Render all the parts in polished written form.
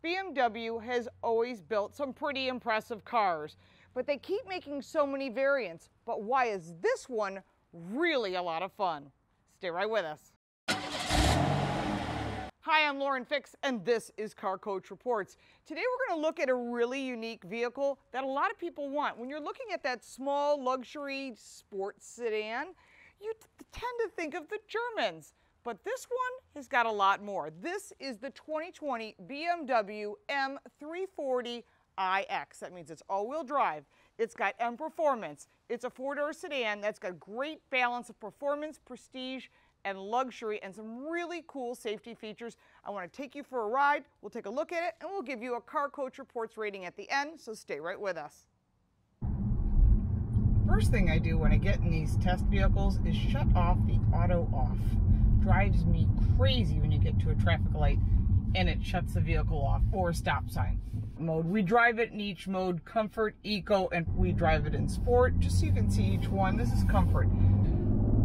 BMW has always built some pretty impressive cars, but they keep making so many variants. But why is this one really a lot of fun? Stay right with us. Hi, I'm Lauren Fix, and this is Car Coach Reports. Today we're going to look at a really unique vehicle that a lot of people want. When you're looking at that small luxury sports sedan, you tend to think of the Germans. But this one has got a lot more. This is the 2020 BMW M340i xDrive. That means it's all-wheel drive. It's got M Performance. It's a four-door sedan that's got great balance of performance, prestige, and luxury, and some really cool safety features. I want to take you for a ride. We'll take a look at it, and we'll give you a Car Coach Reports rating at the end, so stay right with us. First thing I do when I get in these test vehicles is shut off the auto off. Drives me crazy when you get to a traffic light and it shuts the vehicle off, or a stop sign mode. We drive it in each mode: comfort, eco, and we drive it in sport, just so you can see each one. This is comfort.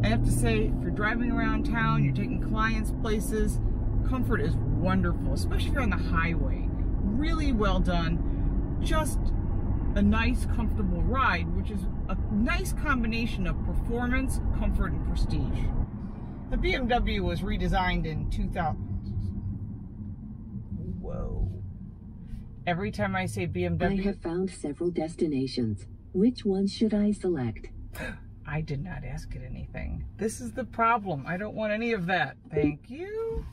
I have to say, if you're driving around town, you're taking clients places, comfort is wonderful, especially if you're on the highway. Really well done. Just a nice, comfortable ride, which is a nice combination of performance, comfort, and prestige. The BMW was redesigned in 2000. Whoa. Every time I say BMW... I have found several destinations. Which one should I select? I did not ask it anything. This is the problem. I don't want any of that. Thank you.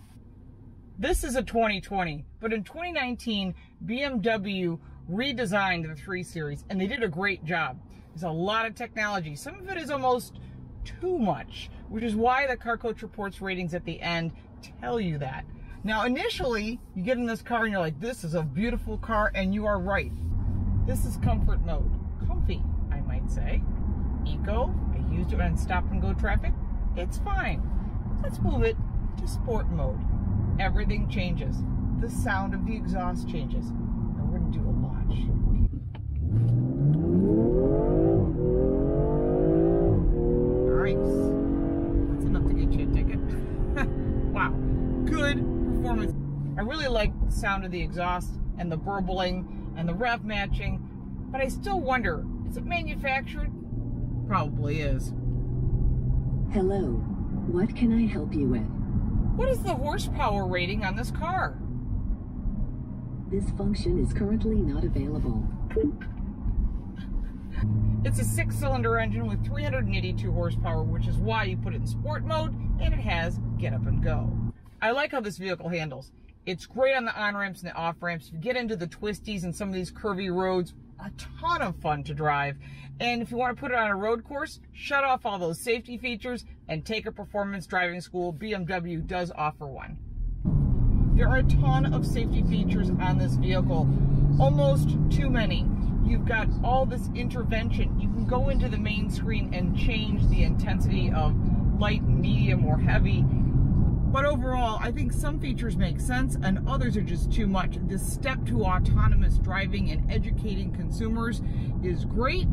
This is a 2020, but in 2019, BMW redesigned the 3 Series, and they did a great job. There's a lot of technology. Some of it is almost too much, which is why the Car Coach Reports ratings at the end tell you that. Now, initially, you get in this car and you're like, this is a beautiful car, and you are right. This is comfort mode. Comfy, I might say. Eco, I used it on stop and go traffic. It's fine. Let's move it to sport mode. Everything changes. The sound of the exhaust changes. Now we're going to do a launch. Nice. That's enough to get you a ticket. Wow. Good performance. I really like the sound of the exhaust and the burbling and the rev matching, but I still wonder, is it manufactured? Probably is. Hello. What can I help you with? What is the horsepower rating on this car? This function is currently not available. It's a 6-cylinder engine with 382 horsepower, which is why you put it in sport mode, and it has get up and go. I like how this vehicle handles. It's great on the on-ramps and the off-ramps. If you get into the twisties and some of these curvy roads, a ton of fun to drive. And if you want to put it on a road course, shut off all those safety features and take a performance driving school. BMW does offer one. There are a ton of safety features on this vehicle, almost too many. You've got all this intervention. You can go into the main screen and change the intensity of light, medium, or heavy. But overall, I think some features make sense and others are just too much. This step to autonomous driving and educating consumers is great,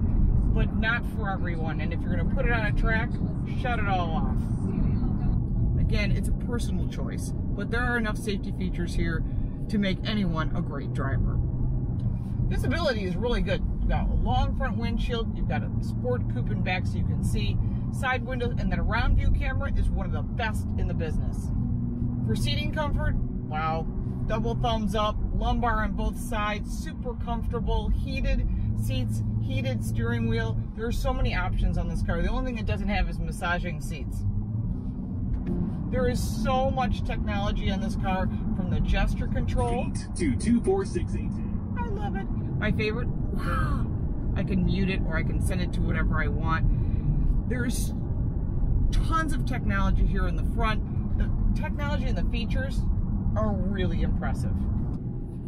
but not for everyone. And if you're going to put it on a track, shut it all off. Again, it's a personal choice, but there are enough safety features here to make anyone a great driver. Visibility is really good. You've got a long front windshield, you've got a sport coupe in back so you can see, side windows, and then a round view camera is one of the best in the business. For seating comfort, wow, double thumbs up, lumbar on both sides, super comfortable, heated seats, heated steering wheel. There are so many options on this car. The only thing it doesn't have is massaging seats. There is so much technology on this car, from the gesture control to 24618. I love it. My favorite, wow, I can mute it or I can send it to whatever I want. There's tons of technology here in the front. The technology and the features are really impressive.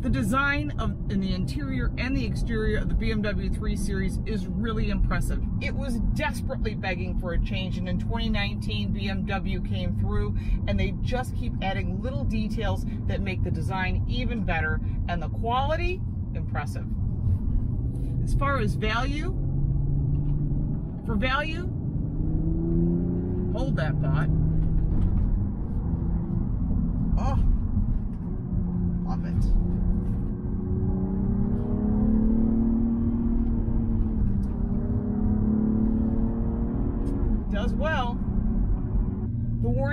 The design in the interior and the exterior of the BMW 3 Series is really impressive. It was desperately begging for a change, and in 2019 BMW came through, and they just keep adding little details that make the design even better, and the quality, impressive. As far as value, for value, hold that thought. Oh, love it.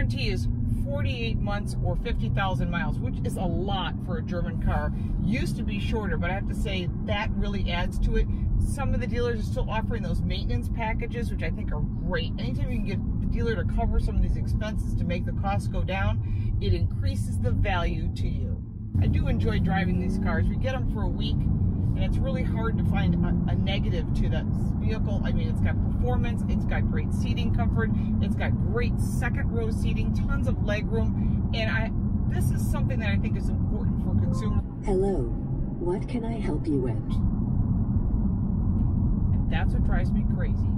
warranty is 48 months or 50,000 miles, which is a lot for a German car. Used to be shorter, but I have to say that really adds to it. Some of the dealers are still offering those maintenance packages, which I think are great. Anytime you can get the dealer to cover some of these expenses to make the costs go down, it increases the value to you. I do enjoy driving these cars. We get them for a week, and it's really hard to find a negative to that vehicle. I mean, it's got performance, it's got great seating comfort, it's got great second row seating, tons of legroom, and this is something that I think is important for consumers. Hello, what can I help you with? And that's what drives me crazy.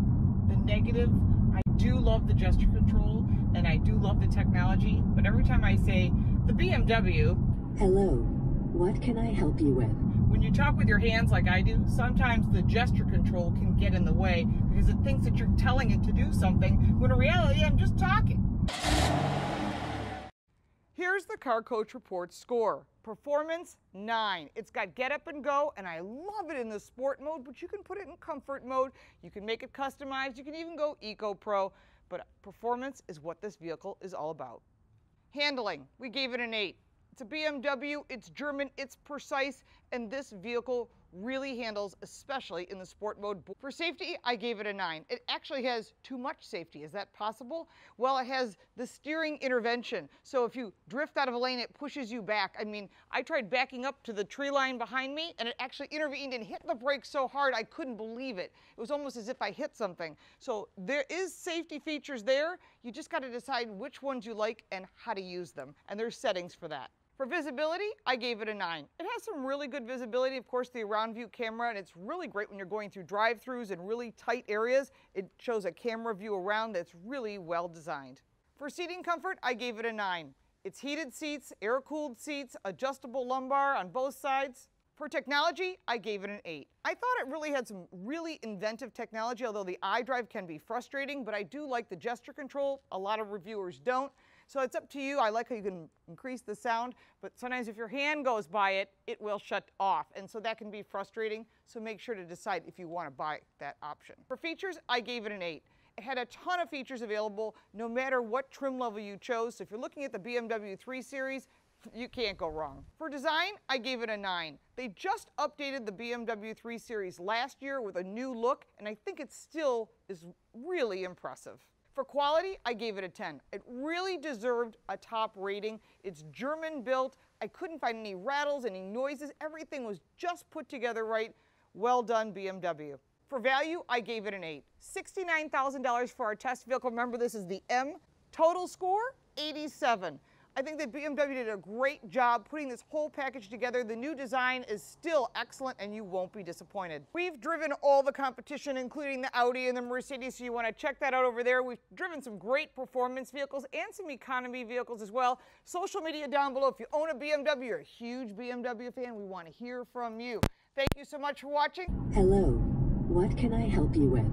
The negative, I do love the gesture control, and I do love the technology, but every time I say the BMW, hello, what can I help you with? when you talk with your hands like I do, sometimes the gesture control can get in the way because it thinks that you're telling it to do something, when in reality, I'm just talking. Here's the Car Coach Report score. Performance, 9. It's got get up and go, and I love it in the sport mode, but you can put it in comfort mode. You can make it customized. You can even go Eco Pro, but performance is what this vehicle is all about. Handling, we gave it an 8. It's a BMW, it's German, it's precise, and this vehicle really handles, especially in the sport mode. For safety, I gave it a 9. It actually has too much safety. Is that possible? Well, it has the steering intervention. So if you drift out of a lane, it pushes you back. I mean, I tried backing up to the tree line behind me, and it actually intervened and hit the brakes so hard I couldn't believe it. It was almost as if I hit something. So there is safety features there. You just got to decide which ones you like and how to use them. And there's settings for that. For visibility, I gave it a 9. It has some really good visibility, of course, the around view camera, and it's really great when you're going through drive-thrus in really tight areas. It shows a camera view around that's really well designed. For seating comfort, I gave it a 9. It's heated seats, air-cooled seats, adjustable lumbar on both sides. For technology, I gave it an 8. I thought it really had some really inventive technology, although the iDrive can be frustrating, but I do like the gesture control. A lot of reviewers don't. So it's up to you. I like how you can increase the sound, but sometimes if your hand goes by it, it will shut off. And so that can be frustrating. So make sure to decide if you want to buy that option. For features, I gave it an 8. It had a ton of features available, no matter what trim level you chose. So if you're looking at the BMW 3 Series, you can't go wrong. For design, I gave it a 9. They just updated the BMW 3 Series last year with a new look, and I think it still is really impressive. For quality, I gave it a 10. It really deserved a top rating. It's German built. I couldn't find any rattles, any noises. Everything was just put together right. Well done, BMW. For value, I gave it an 8. $69,000 for our test vehicle. Remember, this is the M. Total score, 87. I think that BMW did a great job putting this whole package together. The new design is still excellent, and you won't be disappointed. We've driven all the competition, including the Audi and the Mercedes, so you want to check that out over there. We've driven some great performance vehicles and some economy vehicles as well. Social media down below. If you own a BMW, you're a huge BMW fan, we want to hear from you. Thank you so much for watching. Hello, what can I help you with?